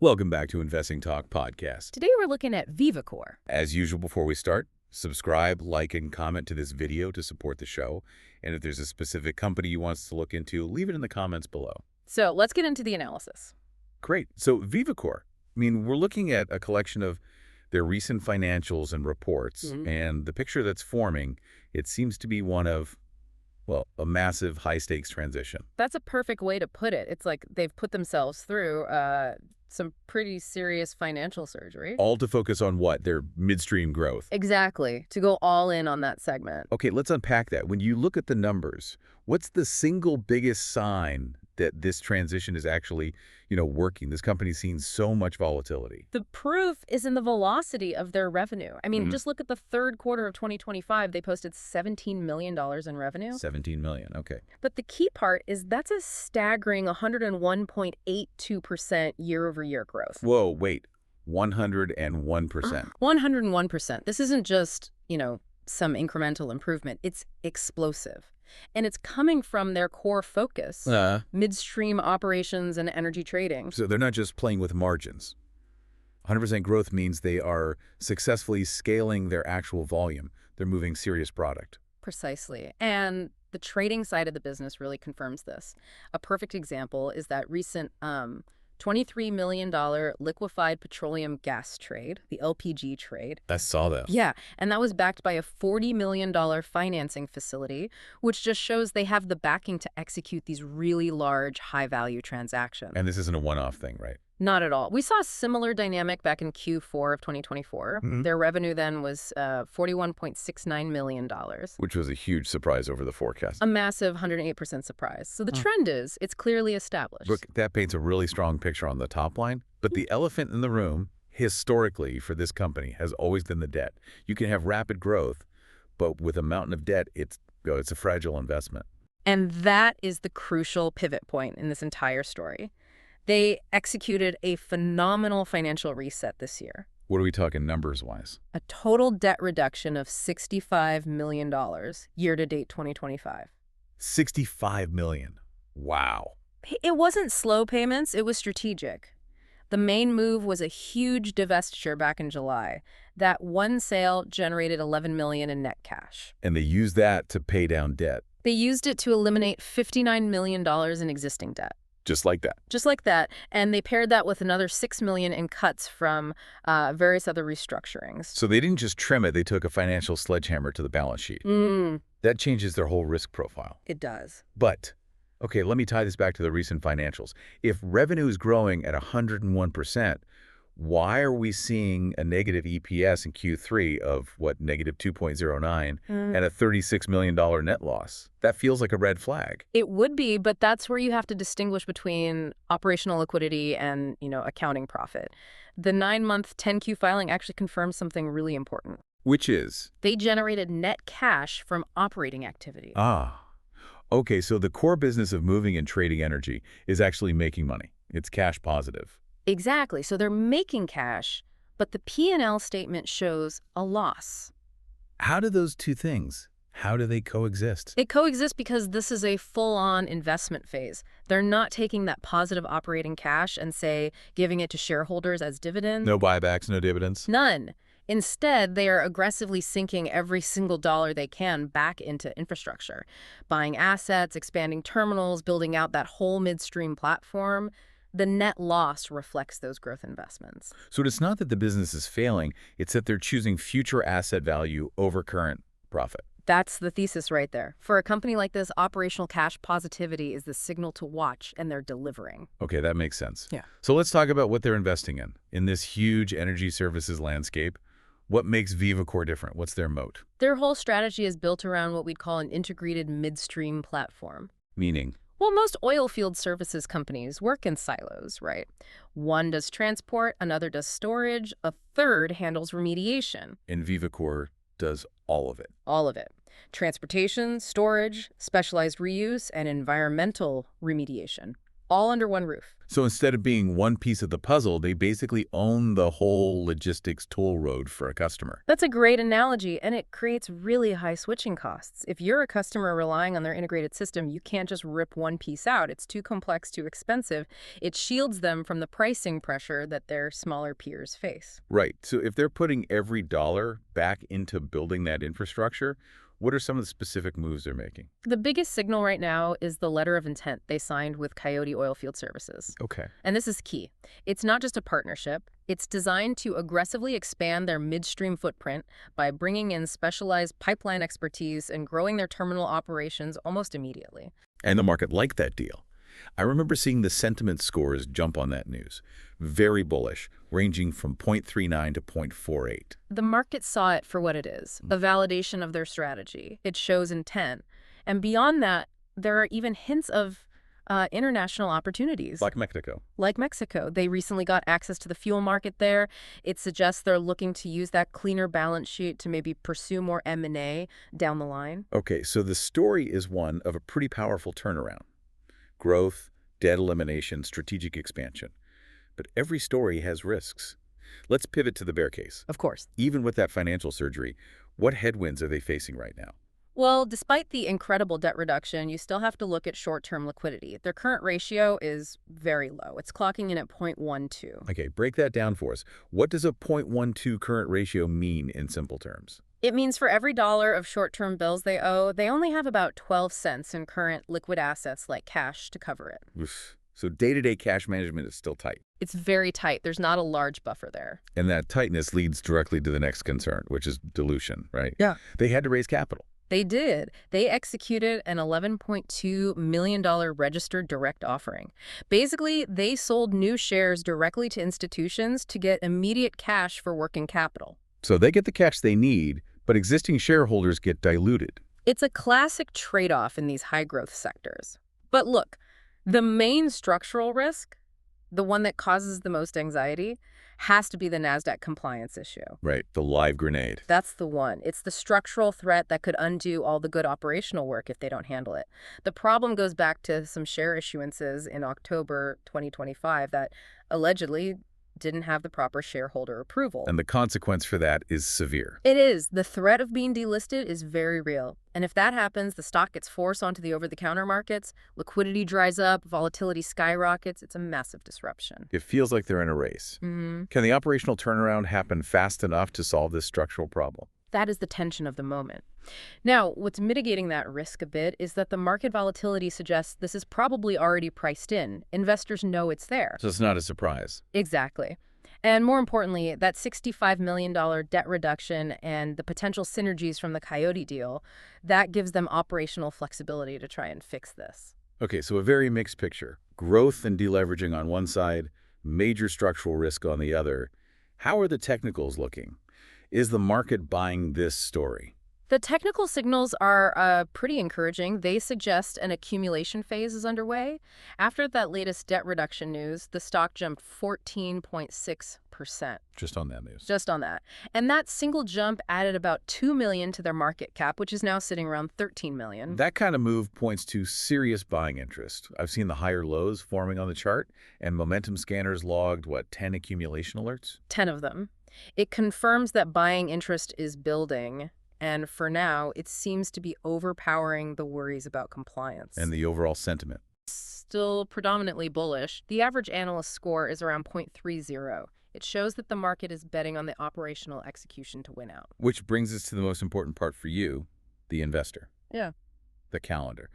Welcome back to Investing Talk Podcast. Today we're looking at Vivakor. As usual, before we start, subscribe, like, and comment to this video to support the show. And if there's a specific company you want us to look into, leave it in the comments below. So let's get into the analysis. Great. So Vivakor, we're looking at a collection of their recent financials and reports, and the picture that's forming, it seems to be one of, well, a massive high-stakes transition. That's a perfect way to put it. It's like they've put themselves through some pretty serious financial surgery. All to focus on what? Their midstream growth. Exactly. To go all in on that segment. Okay, let's unpack that. When you look at the numbers, what's the single biggest sign that this transition is actually, working? This company's seen so much volatility. The proof is in the velocity of their revenue. Just look at the third quarter of 2025. They posted $17 million in revenue. 17 million, okay. But the key part is that's a staggering 101.82% year-over-year growth. Whoa, wait, 101%. 101%. This isn't just, some incremental improvement. It's explosive. And it's coming from their core focus, midstream operations and energy trading. So they're not just playing with margins. 100% growth means they are successfully scaling their actual volume. They're moving serious product. Precisely. And the trading side of the business really confirms this. A perfect example is that recent $23 million liquefied petroleum gas trade, the LPG trade. I saw that. Yeah, and that was backed by a $40 million financing facility, which just shows they have the backing to execute these really large, high-value transactions. And this isn't a one-off thing, right? Not at all. We saw a similar dynamic back in Q4 of 2024. Their revenue then was $41.69 million. Which was a huge surprise over the forecast. A massive 108% surprise. So the trend is, it's clearly established. Look, that paints a really strong picture on the top line. But the elephant in the room, historically, for this company, has always been the debt. You can have rapid growth, but with a mountain of debt, it's a fragile investment. And that is the crucial pivot point in this entire story. They executed a phenomenal financial reset this year. What are we talking numbers-wise? A total debt reduction of $65 million year-to-date 2025. $65 million. Wow. It wasn't slow payments, it was strategic. The main move was a huge divestiture back in July. That one sale generated $11 million in net cash. And they used that to pay down debt. They used it to eliminate $59 million in existing debt. Just like that. Just like that. And they paired that with another $6 million in cuts from various other restructurings. So they didn't just trim it, they took a financial sledgehammer to the balance sheet. That changes their whole risk profile. It does. But, okay, let me tie this back to the recent financials. If revenue is growing at 101%, why are we seeing a negative EPS in Q3 of, negative 2.09 and a $36 million net loss? That feels like a red flag. It would be, but that's where you have to distinguish between operational liquidity and, accounting profit. The 9-month 10Q filing actually confirms something really important. Which is? They generated net cash from operating activity. Okay, so the core business of moving and trading energy is actually making money. It's cash positive. Exactly. So they're making cash, but the P&L statement shows a loss. How do those two things, how do they coexist? It coexists because this is a full-on investment phase. They're not taking that positive operating cash and, giving it to shareholders as dividends. No buybacks, no dividends? None. Instead, they are aggressively sinking every single dollar they can back into infrastructure, buying assets, expanding terminals, building out that whole midstream platform. The net loss reflects those growth investments. So it's not that the business is failing, it's that they're choosing future asset value over current profit. That's the thesis right there. For a company like this, operational cash positivity is the signal to watch, and they're delivering. Okay, that makes sense. Yeah. So let's talk about what they're investing in. In this huge energy services landscape, what makes Vivakor different? What's their moat? Their whole strategy is built around what we'd call an integrated midstream platform. Meaning? Well, most oil field services companies work in silos, right? One does transport, another does storage, a third handles remediation. And Vivakor does all of it. All of it. Transportation, storage, specialized reuse, and environmental remediation. all under one roof. So instead of being one piece of the puzzle, they basically own the whole logistics toll road for a customer. That's a great analogy, and it creates really high switching costs. If you're a customer relying on their integrated system, you can't just rip one piece out. It's too complex, too expensive. It shields them from the pricing pressure that their smaller peers face. Right. So if they're putting every dollar back into building that infrastructure, what are some of the specific moves they're making? The biggest signal right now is the letter of intent they signed with Coyote Oilfield Services. Okay. And this is key. It's not just a partnership. It's designed to aggressively expand their midstream footprint by bringing in specialized pipeline expertise and growing their terminal operations almost immediately. And the market liked that deal. I remember seeing the sentiment scores jump on that news. Very bullish, ranging from 0.39 to 0.48. The market saw it for what it is, a validation of their strategy. It shows intent. And beyond that, there are even hints of international opportunities. Like Mexico. Like Mexico. They recently got access to the fuel market there. It suggests they're looking to use that cleaner balance sheet to maybe pursue more M&A down the line. Okay, so the story is one of a pretty powerful turnaround. Growth, debt elimination, strategic expansion. But every story has risks. Let's pivot to the bear case. Of course. Even with that financial surgery, what headwinds are they facing right now? Well, despite the incredible debt reduction, you still have to look at short-term liquidity. Their current ratio is very low. It's clocking in at 0.12. Okay, break that down for us. What does a 0.12 current ratio mean in simple terms? It means for every dollar of short-term bills they owe, they only have about 12 cents in current liquid assets like cash to cover it. Oof. So day-to-day cash management is still tight. It's very tight. There's not a large buffer there. And that tightness leads directly to the next concern, which is dilution, right? Yeah. They had to raise capital. They did. They executed an $11.2 million registered direct offering. Basically, they sold new shares directly to institutions to get immediate cash for working capital. So they get the cash they need, but existing shareholders get diluted. It's a classic trade-off in these high-growth sectors. But look, the main structural risk, the one that causes the most anxiety, has to be the Nasdaq compliance issue. Right, the live grenade. That's the one. It's the structural threat that could undo all the good operational work if they don't handle it. The problem goes back to some share issuances in October 2025 that allegedly didn't have the proper shareholder approval. And the consequence for that is severe. It is. The threat of being delisted is very real. And if that happens, the stock gets forced onto the over-the-counter markets, liquidity dries up, volatility skyrockets. It's a massive disruption. It feels like they're in a race. Mm-hmm. Can the operational turnaround happen fast enough to solve this structural problem? That is the tension of the moment. Now, what's mitigating that risk a bit is that the market volatility suggests this is probably already priced in. Investors know it's there. So it's not a surprise. Exactly. And more importantly, that $65 million debt reduction and the potential synergies from the Coyote deal, that gives them operational flexibility to try and fix this. Okay, so a very mixed picture. Growth and deleveraging on one side, major structural risk on the other. How are the technicals looking? Is the market buying this story? The technical signals are pretty encouraging. They suggest an accumulation phase is underway. After that latest debt reduction news, the stock jumped 14.6%. Just on that news. Just on that. And that single jump added about $2 million to their market cap, which is now sitting around $13 million. That kind of move points to serious buying interest. I've seen the higher lows forming on the chart, and momentum scanners logged, 10 accumulation alerts? 10 of them. It confirms that buying interest is building. And for now, it seems to be overpowering the worries about compliance. And the overall sentiment. Still predominantly bullish. The average analyst score is around 0.30. It shows that the market is betting on the operational execution to win out. Which brings us to the most important part for you, the investor. Yeah. The calendar.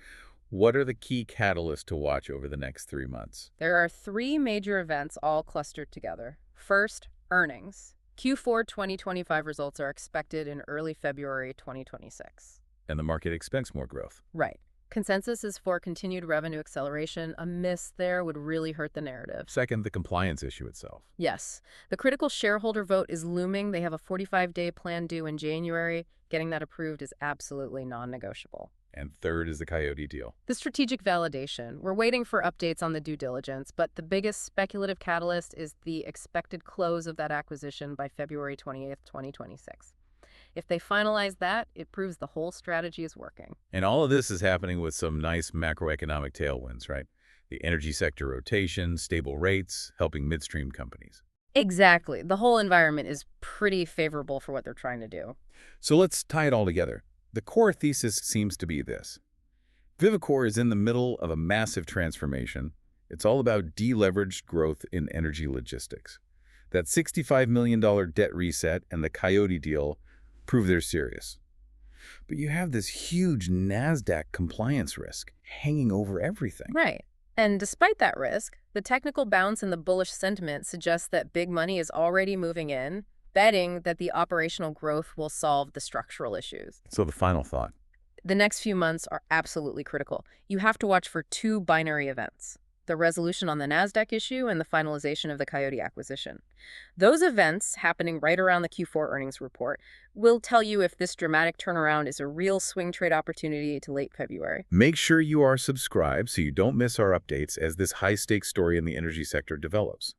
What are the key catalysts to watch over the next 3 months? There are 3 major events all clustered together. First, earnings. Q4 2025 results are expected in early February 2026. And the market expects more growth. Right. Consensus is for continued revenue acceleration. A miss there would really hurt the narrative. Second, the compliance issue itself. Yes. The critical shareholder vote is looming. They have a 45-day plan due in January. Getting that approved is absolutely non-negotiable. And third is the Coyote deal. The strategic validation. We're waiting for updates on the due diligence, but the biggest speculative catalyst is the expected close of that acquisition by February 28th, 2026. If they finalize that, it proves the whole strategy is working. And all of this is happening with some nice macroeconomic tailwinds, right? The energy sector rotation, stable rates, helping midstream companies. Exactly. The whole environment is pretty favorable for what they're trying to do. So let's tie it all together. The core thesis seems to be this. Vivakor is in the middle of a massive transformation. It's all about deleveraged growth in energy logistics. That $65 million debt reset and the Coyote deal prove they're serious. But you have this huge Nasdaq compliance risk hanging over everything. Right. And despite that risk, the technical bounce and the bullish sentiment suggests that big money is already moving in, betting that the operational growth will solve the structural issues. So the final thought. The next few months are absolutely critical. You have to watch for two binary events: the resolution on the Nasdaq issue and the finalization of the Coyote acquisition. Those events, happening right around the Q4 earnings report, will tell you if this dramatic turnaround is a real swing trade opportunity to late February. Make sure you are subscribed so you don't miss our updates as this high-stakes story in the energy sector develops.